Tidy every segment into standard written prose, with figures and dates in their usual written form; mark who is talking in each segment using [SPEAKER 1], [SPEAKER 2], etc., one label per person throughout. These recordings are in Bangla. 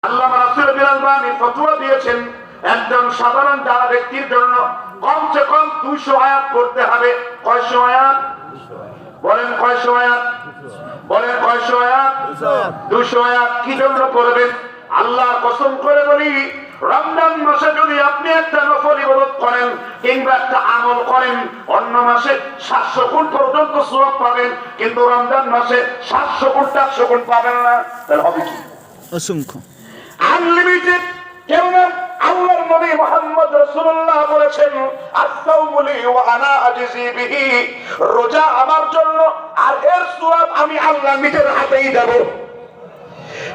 [SPEAKER 1] আল্লামা নাসিরুদ্দিন আলবানী ফতোয়া দিয়েছেন একজন সাধারণ যারা ব্যক্তির জন্য কমসে কম 200 আয়াত পড়তে হবে। কয়শো আয়াত বলেন? কয়শো আয়াত বলেন? কয়শো আয়াত? 200 আয়াত। কি জন্য পড়বেন? আল্লাহ কসম করে বলি, রমজান মাসে যদি আপনি একটা নফল ইবাদত করেন কিংবা একটা আমল করেন, অন্য মাসে 700 গুণ পর্যন্ত সওয়াব পাবেন, কিন্তু রমজান মাসে 700 গুণ 400 গুণ পাবেন না। তাহলে হবে কি?
[SPEAKER 2] অসংখ্য
[SPEAKER 1] আনলিমিটেড। কেননা আল্লাহর নবী মুহাম্মদ রাসূলুল্লাহ বলেছেন, আস-সাওমু লি ওয়া আনা আজজি বিহি, রোজা আমার জন্য আর এর সওয়াব আমি আল্লাহ নিজের হাতেই দেব।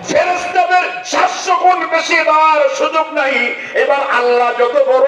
[SPEAKER 1] ফেরেশতাদের 700 গুণ বেশি দেওয়ার সুযোগ নাই। এবার আল্লাহ যত বড়,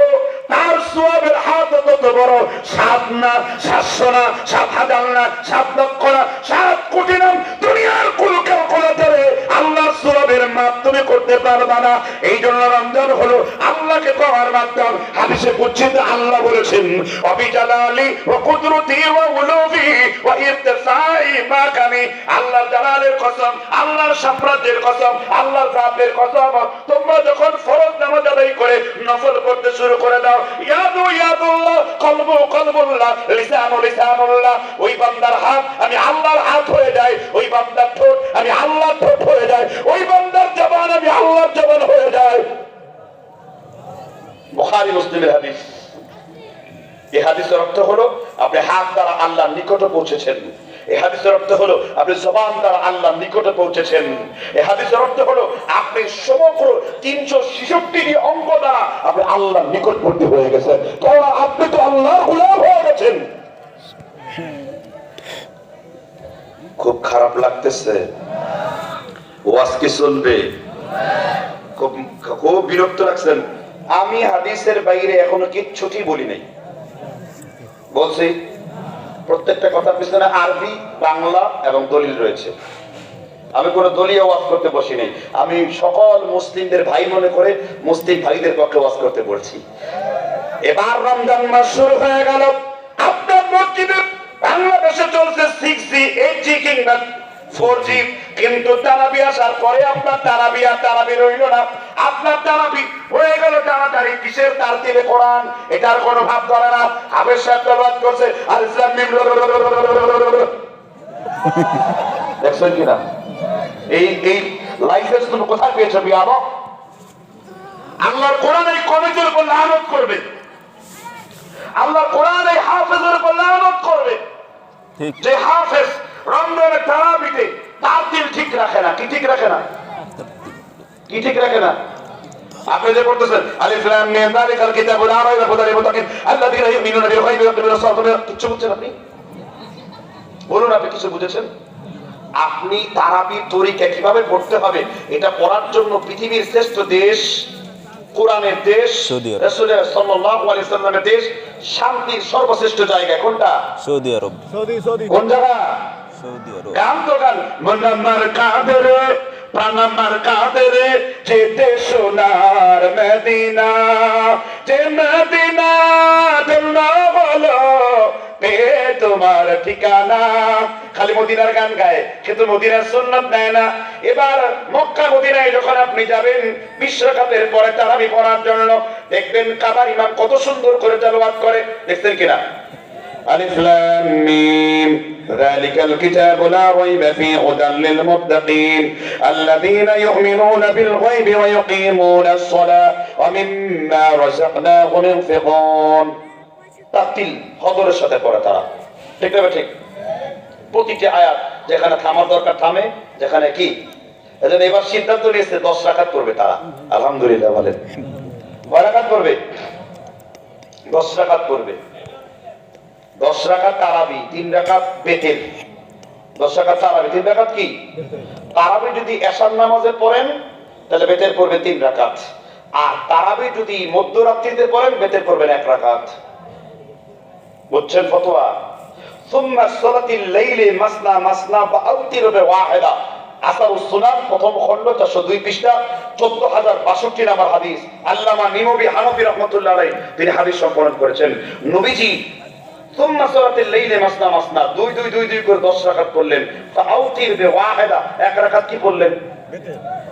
[SPEAKER 1] তার সওয়াবের হাত তত বড়। 7 না 700 না 7000 না 7 লক্ষ না 7 কোটি না, দুনিয়ার কোন ক্যালকুলেটরে আল্লাহর সওয়াবের মাপ তুমি করতে পারবে না। এই জন্য রমজান হলো আল্লাহকে পাওয়ার মাধ্যম। হাদিসে কুদসিতে আল্লাহ বলেছেন, অবিজালালি ওয়া কুদরতি ওয়া উলুফি ওয়া ইরতিসাই মাকানি, আল্লাহর জালালের কসম, আল্লাহর সাম্রাজ্যের কসম, আল্লাহর জাতের কসম, তোমরা যখন ফরজ নামাজ আদায় করে নফল করতে শুরু করে দাও, ইয়াদু ইয়াদুল্লাহ, কলবু কলবুল্লাহ, লিসানু লিসানুল্লাহ, ওই বান্দার হাত আমি আল্লাহর হাত হয়ে যায়, ওই বান্দার ঠোঁট আমি আল্লাহর ঠোঁট হয়ে যায়, ওই বান্দার জবান আমি আল্লাহর জবান হয়ে যায়। বুখারী মুসলিমের হাদিস। এই হাদিসের অর্থ হলো আপনি হাত দ্বারা আল্লাহর নিকটে পৌঁছেছেন। এই হাদিসের অর্থ হলো আপনি জবান দ্বারা আল্লাহর নিকটে পৌঁছেছেন। এই হাদিসের অর্থ হলো আপনি সমগ্র 366টি অঙ্গ দ্বারা আপনি আল্লাহর নিকটবর্তী হয়ে গেছেন। কারণ আপনি তো আল্লাহর গোলাম হয়ে গেছেন। খুব খারাপ লাগতেছে, ওয়াজ কি শুনবে? খুব বিরক্ত লাগছেন। আমি হাদিসের বাইরে এখনো কিচ্ছুটি বলি নাই। বলছি প্রত্যেকটা কথার পিছনে আরবি, বাংলা এবং দলিল রয়েছে। আমি কোনো দলীয় ওয়াজ করতে বসি নাই। আমি সকল মুসলিমদের ভাই মনে করে মুসলিম ভাইদের পক্ষে ওয়াজ করতে বলছি। এবার রমজান মাস শুরু হয়ে গেল। আপনার মসজিদে বাংলাদেশে চলছে 6G 8G কিংবা 4G, কিন্তু তারাবি আসার পরে আপনার তারাবি রইল না। আপনার তারাবি হয়ে গেল তাড়াতাড়ি। কিসের তারতিলে কোরআন? এটার কোনো ভাব ধরে না। হাফেজ সাহেব তেলাওয়াত করছে আর ইসলাম মিম, দেখছেন কিনা? এই লাইসেন্স তুমি কোথায় পেয়েছো বিয়াবক? আল্লাহর কোরআন এই কমিটির উপর লানত করবে, আল্লাহর কোরআন এই হাফেজের উপর লানত করবে। যে হাফেজ রমজানের তারাবিতে তারতিল ঠিক রাখে না। কি ঠিক রাখে না? কি ঠিক রাখে না? আপনি যে পড়তেছেন আলিফ লাম মিম যালিকাল কিতাবু লা রাইবা ফিহি লিল মুত্তাকিন আল্লাযীনা ইউমিনুনা বিল গায়বি ওয়া ইয়াকিমুনা সলাতা, কিছু বুঝছেন আপনি? বলুন আপনি কিছু বুঝেছেন? আপনি তারাবির তরিকা কিভাবে পড়তে হবে এটা পড়ার জন্য পৃথিবীর শ্রেষ্ঠ দেশ, কোরআনের দেশ, রাসূল সাল্লাল্লাহু আলাইহি সাল্লামের দেশ, শান্তির সর্বশ্রেষ্ঠ জায়গা কোনটা?
[SPEAKER 2] সৌদি আরব।
[SPEAKER 1] কোন জায়গা?
[SPEAKER 2] সৌদি আরব।
[SPEAKER 1] গান তো গান, মনামার কাদের প্রাণামার কাদের, যেতে সোনার মদিনা, যে মদিনা জন্য হলো পে তোমার ঠিকানা। খালি মদিনার গান গায় কিন্তু মদিনার সুন্নাত নেয় না। এবার মক্কা মদিনায় যখন আপনি যাবেন বিশ্বকাপের পরে তারাবি পড়ার জন্য, দেখবেন কাবার ইমাম কত সুন্দর করে তেলাওয়াত করে। দেখছেন কিনা? আলিফ লাম মিম যালিকাল কিতাবু লা রাইবা ফিহি হুদাল লিল মুত্তাকিন আল্লাযীনা ইউমিনুনা বিল গায়বি ওয়া ইয়ুকিমুনাস সালাতা ওয়া মিম্মা রাযাকনাহুম ইউনফিকুন। তারতিল হযরের সাথে পড়ে তারা, ঠিক না? ঠিক। প্রতিটি আয়াত যেখানে থামার দরকার থামে, যেখানে কি এজন্য এবার সিদ্ধান্ত নিয়েছে 10 রাকাত করবে তারা। আলহামদুলিল্লাহ বলেন। কয় রাকাত করবে? 10 রাকাত করবে। 10 রাকাত তারাবি, 3 রাকাত বেতের। 10 রাকাত তারাবি, 3 রাকাত কি? তারাবি যদি এশার নামাজে পড়েন তাহলে বেতের পড়বে 3 রাকাত, আর তারাবি যদি মধ্যরাত্রিতে পড়েন বেতের পড়বেন 1 রাকাত। বুঝছেন ফতোয়া? সুম্মা সালাতিল লাইলি মাসনা মাসনা বা আউতিরু বিওয়াহিদা। আসারুস সুনান প্রথম খণ্ড 402 পৃষ্ঠা 14062 নম্বর হাদিস। আল্লামা নিমবি হানফি রাহমাতুল্লাহ আলাইহি তিনি হাদিস সংকলন করেছেন। নবীজি সুম্মা সালাতিল লাইলি মাসনা মাসনা, দুই দুই দুই দুই করে 10 রাকাত করলেন। ফাআউতির বিওয়াহিদা, এক রাকাত কি করলেন?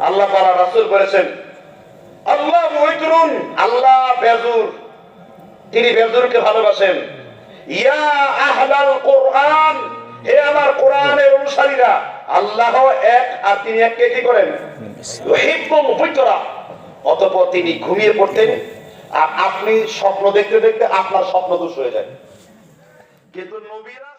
[SPEAKER 1] আল্লাহ তাআলা রাসূল বলেছেন আল্লাহ মুইতুরুন, আল্লাহ বেজুর, তিনি বেজুরকে ভালোবাসেন। ইয়া আহলাল কোরআন, হে আমার কোরআনের অনুসারীরা, আল্লাহ এক আর তিনি এককে কি করেন? ইউহিব্বুল বুতরা। অতঃপর তিনি ঘুমিয়ে পড়তেন আর আপনি স্বপ্ন দেখতে দেখতে আপনার স্বপ্ন দোষ হয়ে যায়। কিন্তু নবীরা